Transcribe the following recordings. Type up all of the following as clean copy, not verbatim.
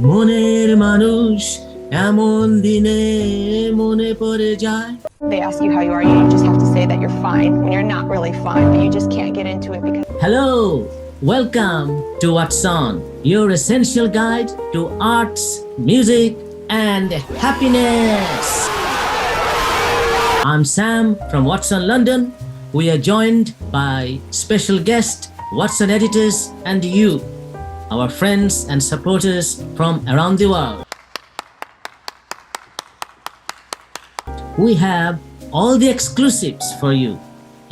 মনের মানুষ এমন দিনে মনে পড়ে যায়। They ask you how you are, you just have to say that you're fine when you're not really fine, but you just can't get into it because. Hello, welcome to What's On, your essential guide to arts, music, and happiness. I'm Sam from What's On London. We are joined by special guest, What's On editors, and you, our friends and supporters from around the world. We have all the exclusives for you.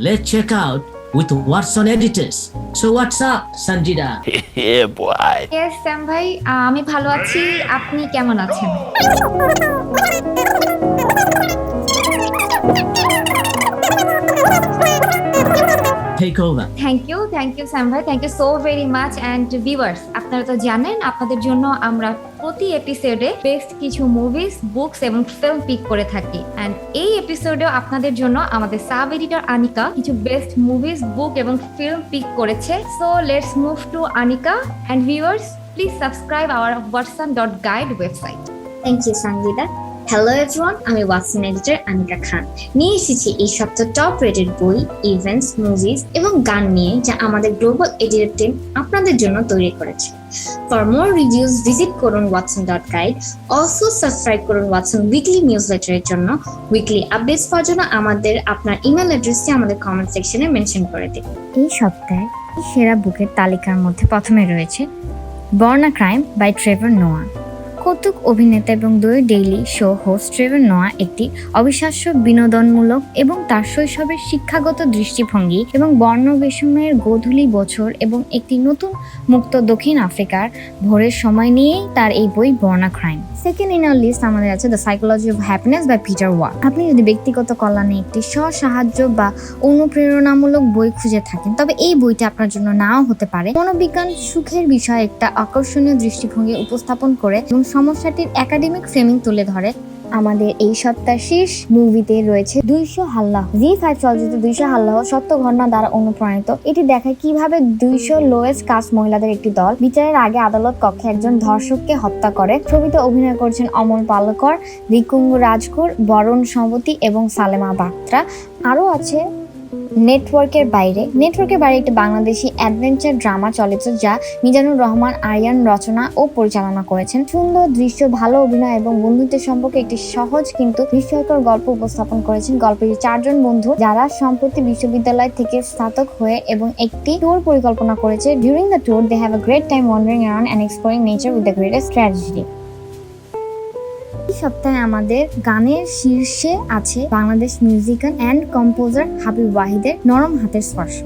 Let's check out with What's On editors. So what's up, Sanjida? Yeah, boy. Yes, Sam ভাই, আমি ভালো আছি। আপনি কেমন আছেন? Take over. Thank you Sam ভাই, thank you so very much. And viewers, আপনারা তো জানেন আপনাদের জন্য আমরা প্রতি এপিসোডে বেস্ট কিছু মুভিজ, বুকস এবং ফিল্ম পিক করে থাকি। অ্যান্ড এই এপিসোডেও আপনাদের জন্য আমাদের সাব এডিটর আনিকা কিছু বেস্ট মুভিজ, বুক এবং ফিল্ম পিক করেছে। So let's move to Anika. And viewers, please subscribe our watson.guide website. Thank you Sangeeta. Hello everyone, আমি ওয়াটসন এডিটর আনিকা খান নিয়ে এসেছি এই সপ্তাহ টপ রেটেড বই, ইভেন্টস, মুভিজ এবং গান নিয়ে, যা আমাদের গ্লোবাল এডিটর টিম আপনাদের জন্য তৈরি করেছে। ফর মোর রিভিউজ ভিজিট করুন watson.guide। অলসো সাবস্ক্রাইব করুন ওয়াটসন উইকলি নিউজ লেটারের জন্য। উইকলি আপডেটস পাওয়ার জন্য আপনার ইমেল অ্যাড্রেসটি আমাদের কমেন্ট সেকশনে মেনশন করে দিন। এই সপ্তাহে সেরা বুকের তালিকার মধ্যে প্রথমে রয়েছে born a crime by Trevor Noah. কৌতুক অভিনেতা এবং the daily show host Trevor Noah একটি অবিশ্বাস্য বিনোদনমূলক এবং তার শৈশবের শিক্ষাগত দৃষ্টিভঙ্গি এবং বর্ণ বৈষম্যের গোধূলি বছর এবং একটি নতুন মুক্ত দক্ষিণ আফ্রিকার ভোরের সময় নিয়েই তার এই বই born a crime. Second in our list আমাদের আছে the psychology of happiness by Peter Walk. আপনি যদি ব্যক্তিগত কল্যাণে একটি স্ব-সাহায্য বা অনুপ্রেরণামূলক বই খুঁজে থাকেন, তবে এই বইটা আপনার জন্য নাও হতে পারে। মনোবিজ্ঞান সুখের বিষয়ে একটা আকর্ষণীয় দৃষ্টিভঙ্গি উপস্থাপন করে এবং সমস্যাটির একাডেমিক ফ্রেমিং তুলে ধরে। আমাদের এই সপ্তাহের শেষ মুভিতে রয়েছে 200 হাল্লাহ। জি5 চলচ্চিত্র 200 হাল্লাহ সত্য ঘটনা দ্বারা অনুপ্রাণিত। এটি দেখায় কিভাবে 200 লোয়েস্ট কাস্ট মহিলাদের একটি দল বিচারের আগে আদালত কক্ষে একজন ধর্ষককে হত্যা করে। ছবিতে অভিনয় করেছেন অমল পালেকর, রিকুঙ্গ রাজগুর, বরুণ সম্পতি এবং সালেমা বাত্রা। আরও আছে নেটওয়ার্কের বাইরে একটি বাংলাদেশি অ্যাডভেঞ্চার ড্রামা চলচ্চিত্র, যা মিজানুর রহমান আরিয়ান রচনা ও পরিচালনা করেছেন। সুন্দর দৃশ্য, ভালো অভিনয় এবং বন্ধুত্বের সম্পর্কে একটি সহজ কিন্তু বিস্ময়কর গল্প উপস্থাপন করেছেন। গল্পের 4 জন বন্ধু যারা সম্প্রতি বিশ্ববিদ্যালয় থেকে স্নাতক হয়ে এবং একটি ট্যুর পরিকল্পনা করেছে। During the tour they have a great time wandering around and exploring nature with the greatest tragedy. এই সপ্তাহে আমাদের গানের শীর্ষে আছে Bangladesh musician and composer Habib ওয়াহিদের নরম হাতের স্পর্শ।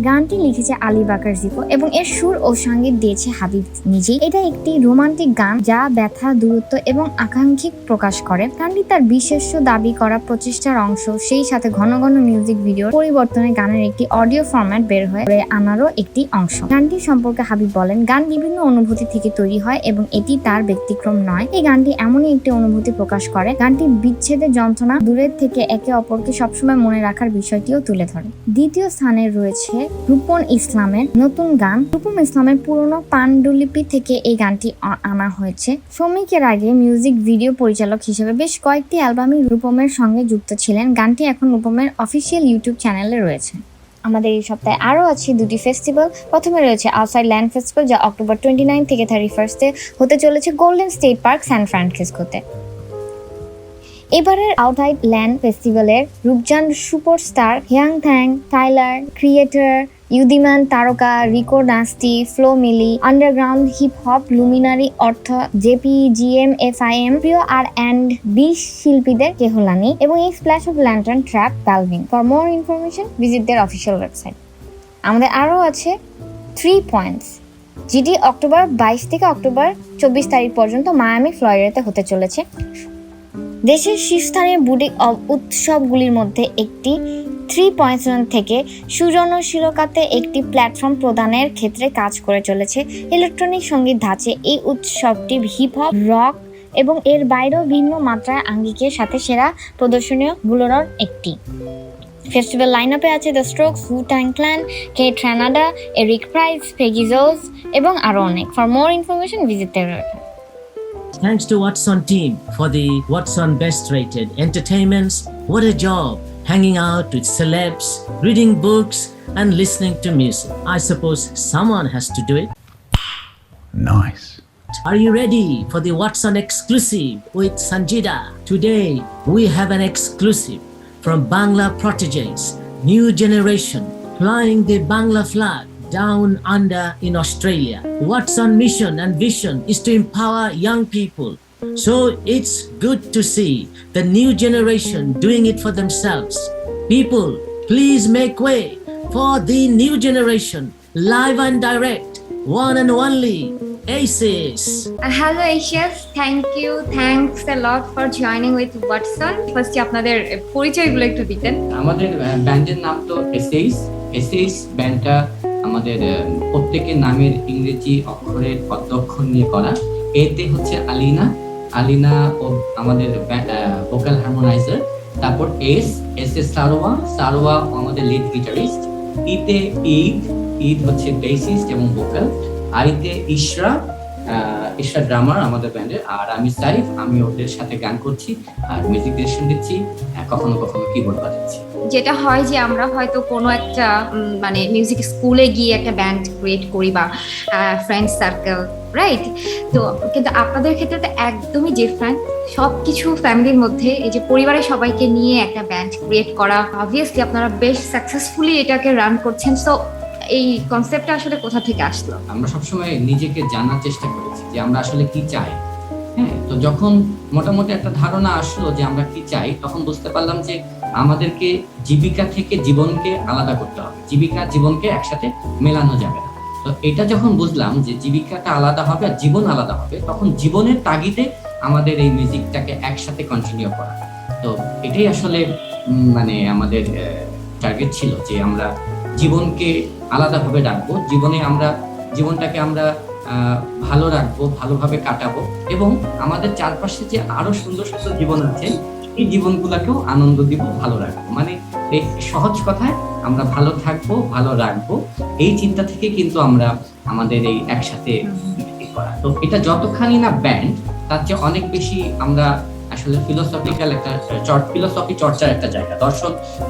গানটি লিখেছে আলী বাকার জিকো এবং এর সুর ও সঙ্গীত দিয়েছে হাবিব নিজেই। এটা একটি রোমান্টিক গান যা ব্যথা, দূরত্ব এবং আকাঙ্ক্ষিক প্রকাশ করে। গানটি তার বিশেষ দাবি করা প্রচেষ্টার অংশ, সেই সাথে ঘন ঘন মিউজিক ভিডিও পরিবর্তনে গানের একটি অডিও ফরম্যাট বের হয়ে আনারও একটি অংশ। গানটি সম্পর্কে হাবিব বলেন, গান বিভিন্ন অনুভূতি থেকে তৈরি হয় এবং এটি তার ব্যতিক্রম নয়। এই গানটি এমনই একটি অনুভূতি প্রকাশ করে। গানটি বিচ্ছেদের যন্ত্রণা, দূরের থেকে একে অপরকে সবসময় মনে রাখার বিষয়টিও তুলে ধরে। দ্বিতীয় স্থানে রয়েছে রূপম ইসলামের নতুন গান। রূপম ইসলামের পুরনো পাণ্ডুলিপি থেকে এই গানটি আনা হয়েছে। শ্রমিকের আগে মিউজিক ভিডিও পরিচালক হিসেবে বেশ কয়েকটি অ্যালবামই রূপমের সঙ্গে যুক্ত ছিলেন। গানটি এখন রূপমের অফিসিয়াল ইউটিউব চ্যানেলে রয়েছে। আমাদের এই সপ্তাহে আরও আছে দুটি ফেস্টিভ্যাল। প্রথমে রয়েছে আউটসাইড ল্যান্ড ফেস্টিভ্যাল, যা অক্টোবর 29 থেকে 31 হতে চলেছে গোল্ডেন স্টেট পার্ক, সান ফ্রান্সিসকোতে। এবারের আউটসাইড ল্যান্ড ফেস্টিভ্যালের রূপজান সুপারস্টার হিয়াং থ্যাং, টাইলার ক্রিয়েটর, ইউদিমান তারকা, Rico Nasty, Flo Milli, underground hip hop luminary অর্থ JPGMFIM, প্রিয় R&B শিল্পীদের কেহলানি এবং এই splash of lantern trap Balvin. For more information visit their official website. আমাদের আরও আছে 3 পয়েন্টস, যেটি অক্টোবর 22 থেকে অক্টোবর 24 তারিখ পর্যন্ত মায়ামি, ফ্লোরিডাতে হতে চলেছে। দেশের শীর্ষস্থানীয় বুটিক উৎসবগুলির মধ্যে একটি 3 পয়েন্টস থেকে সৃজনশীলতাতে একটি প্ল্যাটফর্ম প্রদানের ক্ষেত্রে কাজ করে চলেছে। ইলেকট্রনিক সঙ্গীত ধাঁচে এই উৎসবটি হিপ হপ, রক এবং এর বাইরেও ভিন্ন মাত্রায় আঙ্গিকের সাথে সেরা প্রদর্শনীয়গুলোর একটি। ফেস্টিভ্যাল লাইনআপে আছে the Strokes, wu-tang clan, Kate Ranada, Eric Price, Peggy জোজ এবং আরও অনেক। For more information visit their website. thanks to Watson team for the Watson Best Rated Entertainments. What a job hanging out with celebs, reading books, and listening to music. I suppose someone has to do it. Nice. Are you ready for the Watson exclusive with Sanjida? Today, we have an exclusive from Bangla proteges, new generation, flying the Bangla flag down under in Australia. Watson mission and vision is to empower young people. So it's good to see the new generation doing it for themselves. People, please make way for the new generation, live and direct, one and only Aces. Hello Aces, thank you, thanks a lot for joining with Watson. ফার্স্টে আপনাদের পরিচয়গুলো একটু দিতেন। আমাদের ব্যান্ডের নাম তো এসএইস। এসএইস ব্যান্ডটা আমাদের প্রত্যেকের নামের ইংরেজি অক্ষরের অধ্যক্ষর নিয়ে করা। এতে হচ্ছে আলিনা, আলিনা ও আমাদের ভোকাল হারমোনাইজার। তারপর এস এ সারোয়া, সারোয়া আমাদের লিড গিটারিস্ট। ইতে ঈদ, ঈদ হচ্ছে বেসিস্ট এবং ভোকাল। আইতে ইশরা, ইশরা ড্রামার আমাদের ব্যান্ডের। আর আমি সাইফ, আমি ওদের সাথে গান করছি আর মিউজিক ডিরেকশন দিচ্ছি, কখনো কখনো কিবোর্ড বাজাচ্ছি। যেটা হয় যে আমরা হয়তো কোনো একটা মানে মিউজিক স্কুলে গিয়ে একটা ব্যান্ড ক্রিয়েট করি বা ফ্রেন্ড সার্কেল, রাইট? তো কিন্তু আপনাদের ক্ষেত্রে তো একদমই ডিফারেন্ট। সবকিছু ফ্যামিলির মধ্যে, এই যে পরিবারের সবাইকে নিয়ে একটা ব্যান্ড ক্রিয়েট করা, অবভিয়াসলি আপনারা বেশ সাকসেসফুলি এটাকে রান করছেন। সো এই কনসেপ্টটা আসলে কোথা থেকে আসলো? আমরা সবসময় নিজেকে জানার চেষ্টা করেছি যে আমরা আসলে কি চাই। হ্যাঁ, তো যখন মোটামুটি একটা ধারণা আসলো যে আমরা কি চাই, তখন বুঝতে পারলাম যে আমাদেরকে জীবিকা থেকে জীবনকে আলাদা করতে হবে, জীবিকা জীবনকে একসাথে মেলানো যাবে না। তো এটা যখন বুঝলাম যে জীবিকাটা আলাদা হবে আর জীবন আলাদা হবে, তখন জীবনের তাগিদে আমাদের এই মিউজিকটাকে একসাথে কন্টিনিউ করা। তো এটাই আসলে মানে আমাদের টার্গেট ছিল যে আমরা জীবনকে আলাদাভাবে রাখবো, জীবনটাকে আমরা ভালো রাখবো, ভালোভাবে কাটাবো এবং আমাদের চারপাশে যে আরো সুন্দর সুন্দর জীবন আছে এই জীবনগুলোকেও আনন্দ দিব, ভালো রাখবো। মানে এই সহজ কথায় আমরা ভালো থাকবো, ভালো রাখবো, এই চিন্তা থেকে কিন্তু আমরা আমাদের এই একসাথে করা। তো এটা যতখানি না ব্যান্ড, তার চেয়ে অনেক বেশি আমরা আসলে ফিলোসফিক্যাল একটা ফিলোসফি চর্চার একটা জায়গা,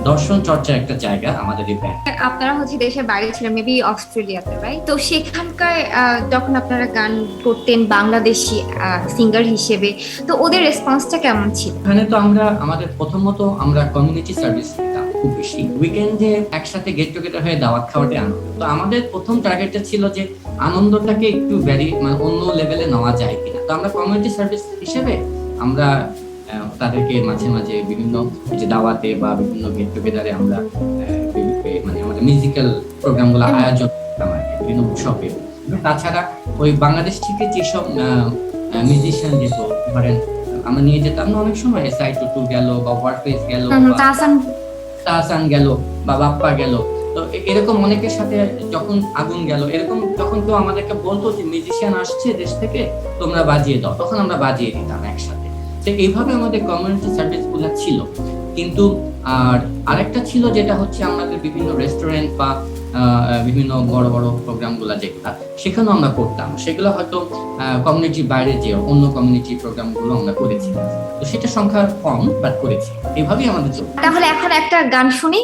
দর্শন চর্চার একটা জায়গা আমাদের এই ব্যান্ড। আপনারা হচ্ছে দেশের বাইরে ছিলেন, মেবি অস্ট্রেলিয়াতে, রাইট? তো সেখানকার যখন আপনারা গান করতেন বাংলাদেশি সিঙ্গার হিসেবে, তো ওদের রেসপন্সটা কেমন ছিল? এখানে তো আমাদের প্রথমত আমরা কমিউনিটি সার্ভিস দিতাম খুব বেশি, উইকেন্ডে একসাথে গেট টুগেদার হয়ে দাওয়াত খাওয়াতে আনন্দ। তো আমাদের প্রথম টার্গেটটা ছিল যে আনন্দটাকে একটু মানে অন্য লেভেলে নেওয়া যায় কিনা। তো আমরা কমিউনিটি সার্ভিস হিসেবে আমরা তাদেরকে মাঝে মাঝে বিভিন্ন যে দাওয়াতে বা বিভিন্ন গেট টুগেদারে আমরা মানে আমাদের মিউজিক্যাল প্রোগ্রামগুলো আয়োজন করতাম আর কি, বিভিন্ন উৎসবে। তাছাড়া ওই বাংলাদেশ থেকে যেসব মিউজিশিয়ান যেত, ধরেন আমরা নিয়ে যেতাম না অনেক সময়, সাইড টু গেল বা ওয়ারফেস গেল, তাহসান গেল বা বাপ্পা গেল। তো এরকম অনেকের সাথে যখন আগুন গেল, এরকম যখন কেউ আমাদেরকে বলতো যে মিউজিশিয়ান আসছে দেশ থেকে, তোমরা বাজিয়ে দাও, তখন আমরা বাজিয়ে দিতাম একসাথে। তো এইভাবে আমাদের কমিউনিটি সার্ভিস গুলো ছিল। কিন্তু আরেকটা ছিল যেটা হচ্ছে আমাদের বিভিন্ন রেস্টুরেন্ট বা বিভিন্ন বড় বড় প্রোগ্রাম গুলা যেগুলা, সেখানেও আমরা করতাম। সেগুলো হয়তো কমিউনিটির বাইরে যে অন্য কমিউনিটি প্রোগ্রাম গুলো আমরা করেছি, তো সেটা সংখ্যা কম, বাট করেছি। এইভাবেই আমাদের চলছে। তাহলে এখন একটা গান শুনি।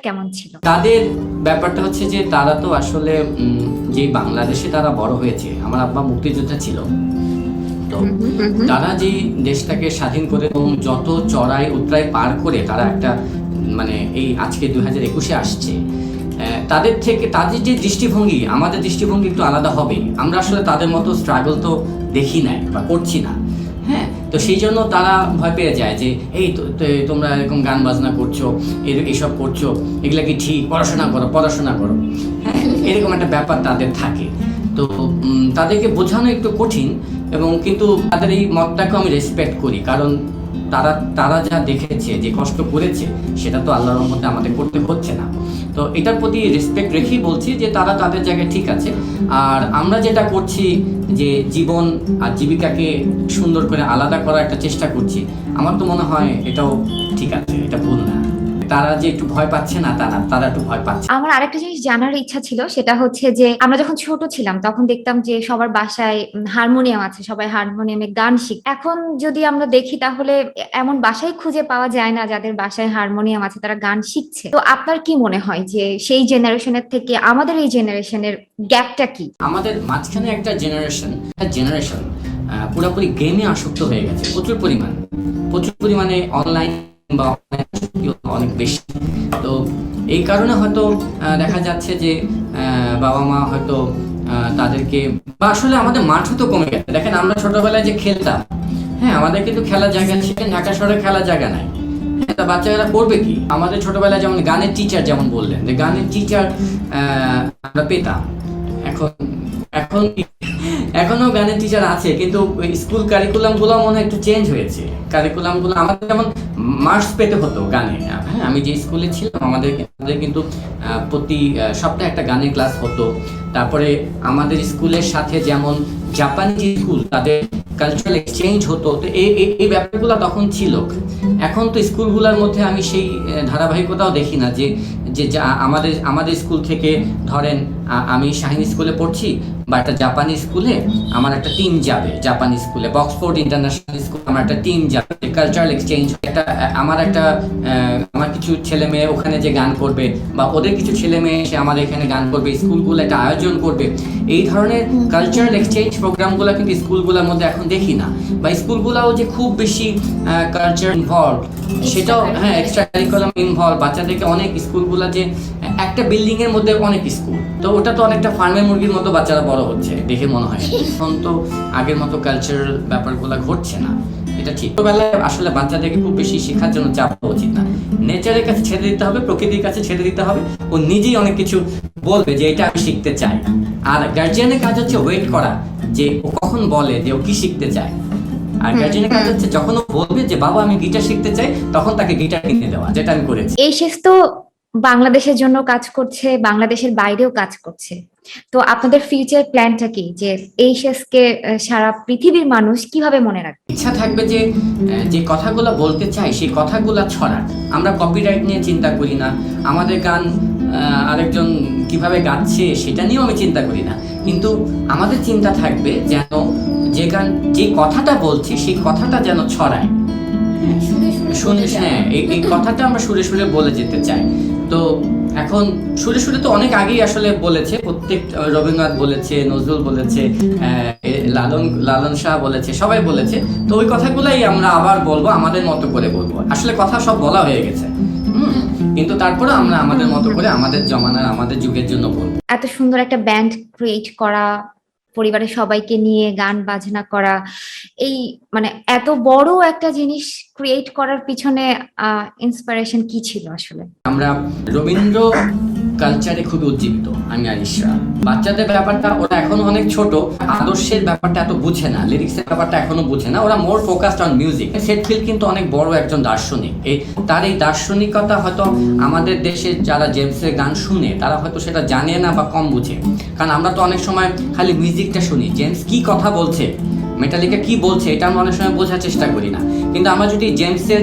কেমন ছিল? তাদের ব্যাপারটা হচ্ছে যে তারা তো আসলে যে বাংলাদেশে তারা বড় হয়েছে, আমার আব্বা মুক্তিযোদ্ধা ছিল, তো তারা যে দেশটাকে স্বাধীন করে এবং যত চড়াই উতরাই পার করে তারা একটা মানে এই আজকে 2021-এ আসছে, তাদের থেকে তাদের যে দৃষ্টিভঙ্গি আমাদের দৃষ্টিভঙ্গি একটু আলাদা হবে। আমরা আসলে তাদের মতো স্ট্রাগল তো দেখি নাই বা করছি না, হ্যাঁ। তো সেই জন্য তারা ভয় পেয়ে যায় যে এই তোমরা এরকম গান বাজনা করছো, এইসব করছো, এগুলা কি ঠিক? পড়াশোনা করো, হ্যাঁ, এরকম একটা ব্যাপার তাদের থাকে। তো তাদেরকে বোঝানো একটু কঠিন, এবং কিন্তু তাদের এই মতটাকে আমি রেসপেক্ট করি, কারণ তারা যা দেখেছে, যে কষ্ট করেছে, সেটা তো আল্লাহর রহমতে আমাদের করতে হচ্ছে না। তো এটার প্রতি রেসপেক্ট রেখেই বলছি যে তারা তাদের জায়গায় ঠিক আছে। আর আমরা যেটা করছি যে জীবন আর জীবিকাকে সুন্দর করে আলাদা করার একটা চেষ্টা করছি, আমার তো মনে হয় এটাও ঠিক আছে, এটা ভুল না। তারা যে একটু ভয় পাচ্ছে না তা না, তারা একটু ভয় পাচ্ছে। আমার আরেকটা জিনিস জানার ইচ্ছা ছিল, সেটা হচ্ছে যে আমরা যখন ছোট ছিলাম তখন দেখতাম যে সবার বাসায় হারমোনিয়াম আছে, সবাই হারমোনিয়ামে গান শিখ। এখন যদি আমরা দেখি তাহলে এমন বাসায় খুঁজে পাওয়া যায় না যাদের বাসায় হারমোনিয়াম আছে, তারা গান শিখছে। তো আপনার কি মনে হয় যে সেই জেনারেশনের থেকে আমাদের এই জেনারেশনের গ্যাপটা কি? আমাদের মাঝখানে একটা জেনারেশন পুরোপুরি গেমে আসক্ত হয়ে গেছে, প্রচুর পরিমাণে অনলাইন বা অনেক বেশি। তো এই কারণে হয়তো দেখা যাচ্ছে যে বাবা মা হয়তো তাদেরকে, বা আসলে আমাদের মাঠও তো কমে গেছে। দেখেন আমরা ছোটবেলায় যে খেলতাম, হ্যাঁ, আমাদের কিন্তু খেলার জায়গা ছিল, ঢাকা শহরে খেলার জায়গা নাই, হ্যাঁ। তা বাচ্চারা করবে কি? আমাদের ছোটবেলায় যেমন গানের টিচার, যেমন বললেন যে গানের টিচার আমরা পেতাম। এখনো গানের টিচার আছে, কিন্তু স্কুল কারিকুলাম গুলো মনে একটু চেঞ্জ হয়েছে। কারিকুলাম গুলো আমাদের যেমন মার্কস পেতে হতো গানে, হ্যাঁ, আমি যে স্কুলে ছিলাম আমাদের কিন্তু প্রতি সপ্তাহে একটা গানের ক্লাস হতো। তারপরে আমাদের স্কুলের সাথে যেমন জাপানি যে স্কুল, তাদের কালচারাল এক্সচেঞ্জ হতো। তো এই ব্যাপারগুলো তখন ছিল। এখন তো স্কুলগুলোর মধ্যে আমি সেই ধারাবাহিকতাও দেখি না যে আমাদের স্কুল থেকে ধরেন আমি শাহিন স্কুলে পড়ছি বা একটা জাপানি স্কুলে আমার একটা টিম যাবে, জাপানি স্কুলে বক্সফোর্ড ইন্টারন্যাশনাল স্কুল আমার একটা টিম যাবে, কালচারাল এক্সচেঞ্জ, আমার কিছু ছেলে মেয়ে ওখানে যে গান করবে, বা ওদের কিছু ছেলে মেয়ে এসে আমাদের এখানে গান করবে, স্কুলগুলো একটা আয়োজন করবে। এই ধরনের কালচারাল এক্সচেঞ্জ প্রোগ্রামগুলো কিন্তু স্কুলগুলোর মধ্যে এখন দেখি না, বা স্কুলগুলোও যে খুব বেশি কালচার ইনভলভ, সেটাও, হ্যাঁ, এক্সট্রা কারিকুলাম ইনভলভ। বাচ্চাদেরকে অনেক স্কুলগুলো যে একটা বিল্ডিং এর মধ্যে অনেক স্কুল, তো ওটা তো অনেকটা ফার্মের মুরগির মতো বাচ্চারা বড় হচ্ছে দেখে মনে হয়। এখন তো আগের মতো কালচারাল ব্যাপারগুলো ঘটছে না, এটা ঠিক। ছোটবেলায় আসলে বাচ্চাদেরকে খুব বেশি শেখার জন্য চাপ উচিত না, নেচারের কাছে ছেড়ে দিতে হবে, প্রকৃতির কাছে ছেড়ে দিতে হবে। ও নিজেই অনেক কিছু বলবে যে এটা আমি শিখতে চাই। আর গার্জিয়ানের কাজ হচ্ছে ওয়েট করা যে ও কখন বলে যে ও কি শিখতে চায়। আর গার্জিয়ানের কাজ হচ্ছে যখন ও বলবে যে বাবা আমি গিটার শিখতে চাই, তখন তাকে গিটার কিনে দেওয়া, যেটা আমি করেছি। এই শেষ তো বাংলাদেশের জন্য কাজ করছে, বাংলাদেশের বাইরেও কাজ করছে। তো আপনাদের ফিউচার প্ল্যানটা কি, যে এই শেষকে সারা পৃথিবীর মানুষ কিভাবে মনে রাখবে? ইচ্ছা থাকবে যে কথাগুলো বলতে চাই সেই কথাগুলো ছড়াক। আমরা কপিরাইট নিয়ে চিন্তা করি না, আমাদের গান আরেকজন কিভাবে গাচ্ছে সেটা নিয়েও আমি চিন্তা করি না, কিন্তু আমাদের চিন্তা থাকবে যেন যে কথাটা বলছি সেই কথাটা যেন ছড়ায়। হ্যাঁ, এই কথাটা আমরা সুরে সুরে বলে যেতে চাই। তো এখন সুরে তো অনেক আগেই আসলে বলেছে, প্রত্যেক রবীন্দ্রনাথ বলেছে, নজরুল বলেছে, লালন শাহ বলেছে, সবাই বলেছে। তো ওই কথাগুলাই আমরা আবার বলবো, আমাদের মতো করে বলবো। আসলে কথা সব বলা হয়ে গেছে, কিন্তু তারপরে আমরা আমাদের মতো করে আমাদের জমানার, আমাদের যুগের জন্য বলবো। এত সুন্দর একটা ব্যান্ড ক্রিয়েট করা, পরিবারের সবাইকে নিয়ে গান বাজনা করা, এই মানে এত বড় একটা জিনিস ক্রিয়েট করার পিছনে ইন্সপিরেশন কি ছিল আসলে? আমরা রবীন্দ্র কালচারে খুবই উজ্জীবিত, আমি আর ইশরা। বাচ্চাদের ব্যাপারটা ওরা এখনো অনেক ছোট, আদর্শের ব্যাপারটা এত বুঝে না, লিরিক্সের ব্যাপারটা এখনো বুঝে না, ওরা মোর ফোকাসড অন মিউজিক। সেটফিল কিন্তু অনেক বড় একজন দার্শনিক, তার এই দার্শনিকতা হয়তো আমাদের দেশে যারা জেমসের গান শুনে তারা হয়তো সেটা জানে না বা কম বুঝে। কারণ আমরা তো অনেক সময় খালি মিউজিকটা শুনি, জেমস কি কথা বলছে, মেটালিকা কি বলছে, এটা আমরা অনেক সময় বোঝার চেষ্টা করি না। কিন্তু আমরা যদি জেমসের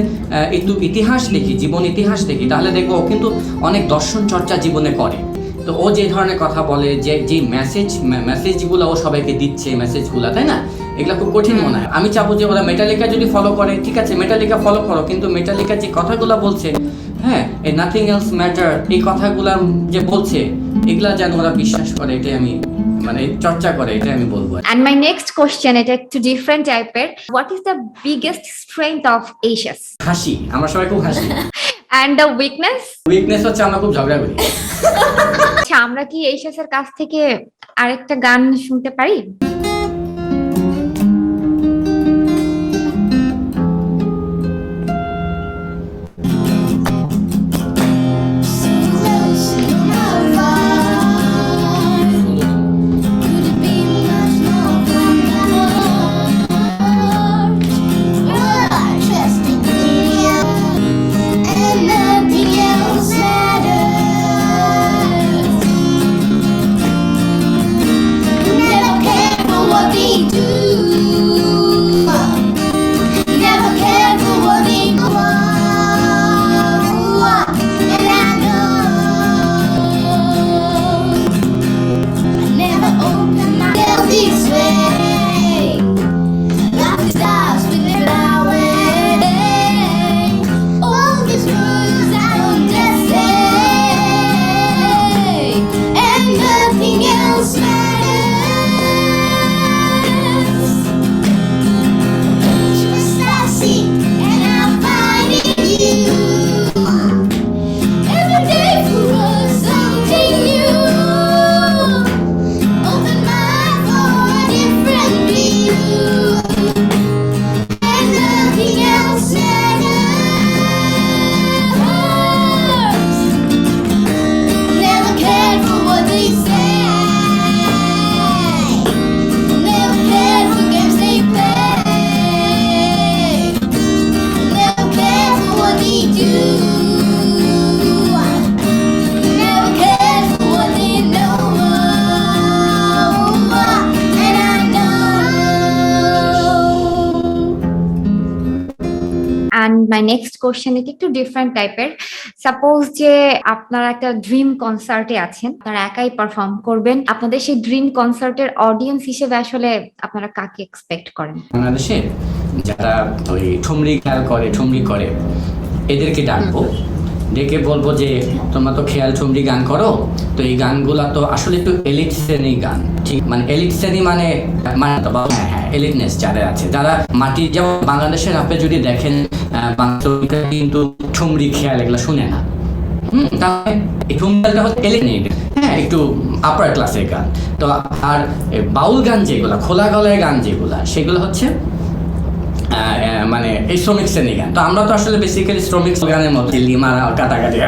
একটু ইতিহাস দেখি, জীবন ইতিহাস দেখি, তাহলে দেখবো ও কিন্তু অনেক দর্শন চর্চা জীবনে করে। তো ও যে ধরনের কথা বলে, যে মেসেজগুলো ও সবাইকে দিচ্ছে, মেসেজগুলো, তাই না, এগুলো খুব কঠিন মনে হয়। আমি চাবো যে ওরা মেটালিকা যদি ফলো করে, ঠিক আছে মেটালিকা ফলো করো, কিন্তু মেটালিকা যে কথাগুলো বলছে হ্যাঁ, এই নাথিং এলস ম্যাটার এই কথাগুলা যে বলছে এগুলা যেন ওরা বিশ্বাস করে, এটাই আমি মানে চর্চা করে, এটাই আমি বলবো। And my next question এটা একটু ডিফারেন্ট টাইপের, what is the biggest strength of Asians হাসি, আমরা সবাই খুব হাসি। and the weakness? উইকনেস হচ্ছে আমরা খুব ঝগড়া করি। আচ্ছা, আমরা কি Asians এর কাছ থেকে আরেকটা গান শুনতে পারি? And my next question এটা একটু ডিফারেন্ট টাইপের, সাপোজ যে আপনারা একটা ড্রিম কনসার্টে আছেন, আপনারা একাই পারফর্ম করবেন, আপনাদের সেই ড্রিম কনসার্টের অডিয়েন্স হিসেবে আসলে আপনারা কাকে এক্সপেক্ট করেন? বাংলাদেশে যারা ওই ঠুমরি খেয়াল করে, ঠুমরি করে, এদেরকে ডাকবো, ডেকে বলবো যে তোমরা তো খেয়াল ঠুমরি গান করো, তো এই গানগুলা তো আসলে একটু এলিট শ্রেণীর গান, ঠিক মানে এলিট শ্রেণী মানে মানে তো হ্যাঁ হ্যাঁ এলিটনেস যারা আছে, যারা মাটি, যেমন বাংলাদেশের আপনি যদি দেখেন বাংলা কিন্তু ঠুমরি খেয়াল এগুলো শুনে না, তাহলে এই ঠুমরিটা হচ্ছে এলিট, হ্যাঁ একটু আপার ক্লাসের গান। তো আর বাউল গান যেগুলা, খোলা গলায় গান যেগুলা, সেগুলো হচ্ছে মানে এই শ্রমিক শ্রেণী গান। তো আমরা তো আসলে বেসিক্যালি শ্রমিক গানের মতো চিল্লি মারা, কাটাকাটি,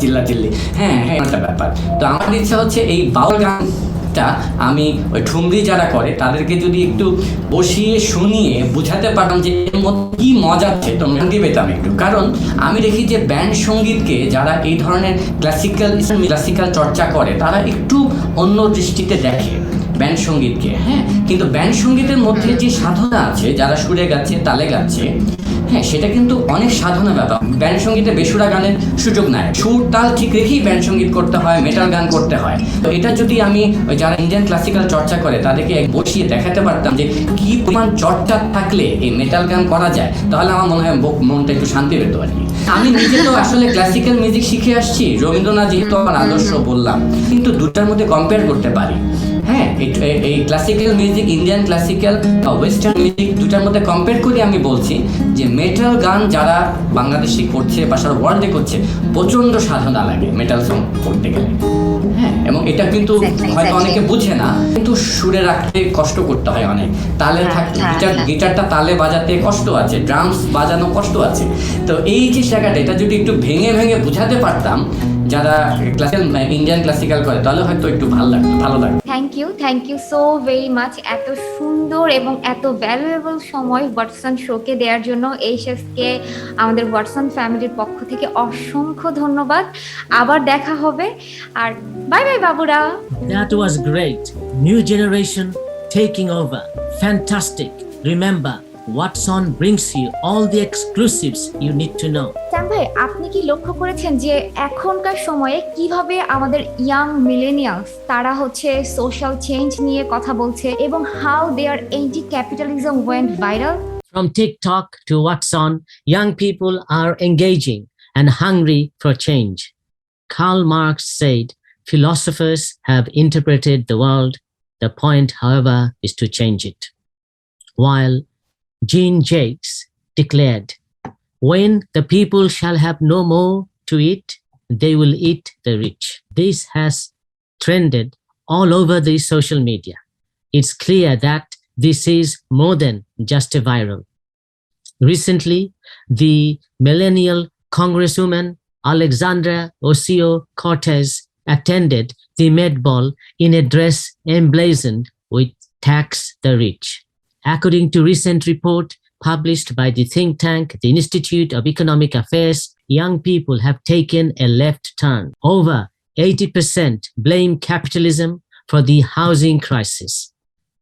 চিল্লা চিল্লি, হ্যাঁ হ্যাঁ একটা ব্যাপার। তো আমার ইচ্ছা হচ্ছে এই বাউল গানটা আমি ওই ঠুমরি যারা করে তাদেরকে যদি একটু বসিয়ে শুনিয়ে বুঝাতে পারতাম যে এর মধ্যে কি মজা আছে, তো শান্তি পেতাম একটু। কারণ আমি দেখি যে ব্যান্ড সঙ্গীতকে যারা এই ধরনের ক্লাসিক্যাল চর্চা করে তারা একটু অন্য দৃষ্টিতে দেখে ব্যান্ড সঙ্গীতকে, হ্যাঁ কিন্তু ব্যান্ড সঙ্গীতের মধ্যে যে সাধনা আছে, যারা সুরে গাচ্ছে, তালে গাচ্ছে, হ্যাঁ সেটা কিন্তু অনেক সাধনা ব্যাপার। ব্যান্ড সঙ্গীতে বেসুরা গানের সুযোগ নাই, সুর তাল ঠিক রেখেই ব্যান্ড সঙ্গীত করতে হয়, মেটাল গান করতে হয়। তো এটা যদি আমি ওই যারা ইন্ডিয়ান ক্লাসিক্যাল চর্চা করে তাদেরকে বসিয়ে দেখাতে পারতাম যে কি পরিমাণ চর্চা থাকলে এই মেটাল গান করা যায়, তাহলে আমার মনে হয় মনটা একটু শান্তি পেত আর কি। আমি নিজে তো আসলে ক্লাসিক্যাল মিউজিক শিখে আসছি, রবীন্দ্রনাথ যেহেতু আমার আদর্শ বললাম, কিন্তু দুটার মধ্যে কম্পেয়ার করতে পারি। হ্যাঁ এই ক্লাসিক্যাল মিউজিক, ইন্ডিয়ান ক্লাসিক্যাল বা ওয়েস্টার্ন মিউজিক দুটার মধ্যে কম্পেয়ার করে আমি বলছি যে মেটাল গান যারা বাংলাদেশে করছে বা সারা ওয়ার্ল্ডে করছে, প্রচন্ড সাধনা লাগে মেটাল সং করতে গেলে। হ্যাঁ এবং এটা কিন্তু হয়তো অনেকে বুঝে না, কিন্তু সুরে রাখতে কষ্ট করতে হয় অনেক, তালে থাকতে, গিটারটা তালে বাজাতে কষ্ট আছে, ড্রামস বাজানো কষ্ট আছে। তো এই যে জায়গাটা, এটা যদি একটু ভেঙে ভেঙে বুঝাতে পারতাম যারা ইন্ডিয়ান ক্লাসিক্যাল করে, তাহলে হয়তো একটু ভালো লাগতো। Thank you so very much এত সুন্দর এবং এত ভ্যালুয়েবল সময় ওয়াটসন শোকে দেওয়ার জন্য। এইচএসকে আমাদের ওয়াটসন ফ্যামিলির পক্ষ থেকে অসংখ্য ধন্যবাদ। আবার দেখা হবে, আর বাই বাই বাবুরা। That was great. New generation taking over. Fantastic. Remember, Watson brings you all the exclusives you need to know. শ্যাম ভাই, আপনি কি লক্ষ্য করেছেন যে এখনকার সময়ে কিভাবে আমাদের ইয়াং মিলেনিয়ালস তারা হচ্ছে সোশ্যাল চেঞ্জ নিয়ে কথা বলছে এবং how their anti capitalism went viral? From TikTok to Watson, young people are engaging and hungry for change. Karl Marx said, philosophers have interpreted the world. The point, however, is to change it. While Jean Jacques declared, when the people shall have no more to eat, they will eat the rich. This has trended all over the social media. It's clear that this is more than just a viral. Recently, the millennial Congresswoman Alexandra Ocasio-Cortez attended the Met Ball in a dress emblazoned with "Tax the Rich." According to recent report published by the think tank, the Institute of Economic Affairs, young people have taken a left turn. Over 80% blame capitalism for the housing crisis.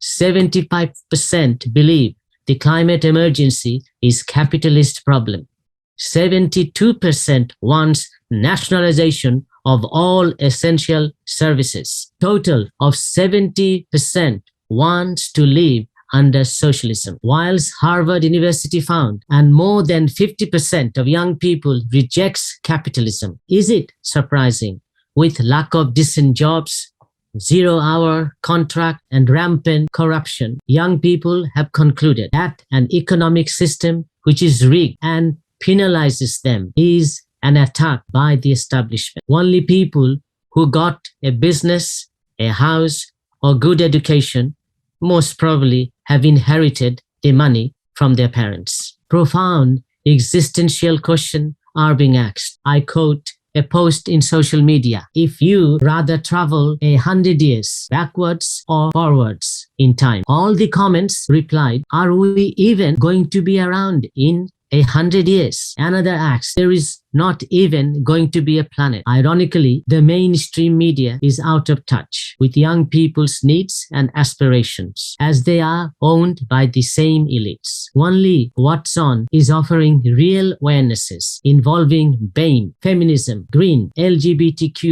75% believe the climate emergency is capitalist problem. 72% wants nationalization of all essential services. Total of 70% wants to live under socialism. Whilst Harvard University found and more than 50% of young people rejects capitalism. Is it surprising? With lack of decent jobs, 0-hour contract and rampant corruption, young people have concluded that an economic system which is rigged and penalizes them is an attack by the establishment. Only people who got a business, a house, or good education most probably have inherited the money from their parents. Profound existential questions are being asked. I quote a post in social media: if you rather travel 100 years backwards or forwards in time. All the comments replied, are we even going to be around in 100 years? Another asks, there is not even going to be a planet. Ironically, the mainstream media is out of touch with young people's needs and aspirations, as they are owned by the same elites. Only What's On is offering real awarenesses involving BAME, feminism, green, LGBTQ+,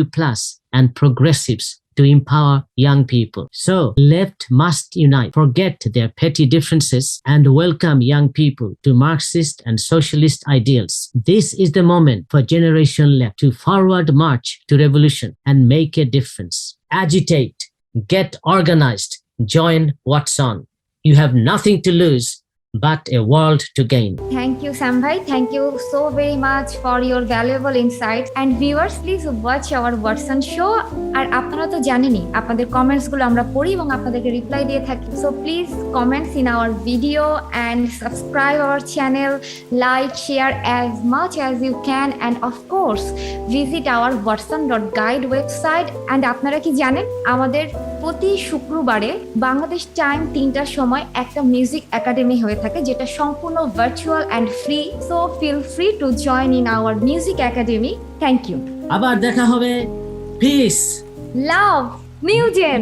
and progressives to empower young people. So, left must unite, forget their petty differences, and welcome young people to Marxist and socialist ideals. This is the moment for Generation Left to forward march to revolution and make a difference. Agitate, get organized, join What's On. You have nothing to lose but a world to gain. Thank you, Sam bhai. Thank you so very much for your valuable insights. And viewers, please watch our What's On show. আর আপনারা তো জানেনই আপনাদের কমেন্টসগুলো আমরা পড়ি এবং আপনাদেরকে reply দিয়ে থাকি। So please comments in our video and subscribe our channel, like, share as much as you can, and of course visit our whatson.guide website. And আপনারা কি জানেন আমাদের প্রতি শুক্রবারে বাংলাদেশ টাইম 3টার সময় একটা মিউজিক একাডেমি হয়ে থাকে যেটা সম্পূর্ণ virtual and free. So feel free to join in our music academy. Thank you. আবার দেখা হবে। Peace, love, new gen.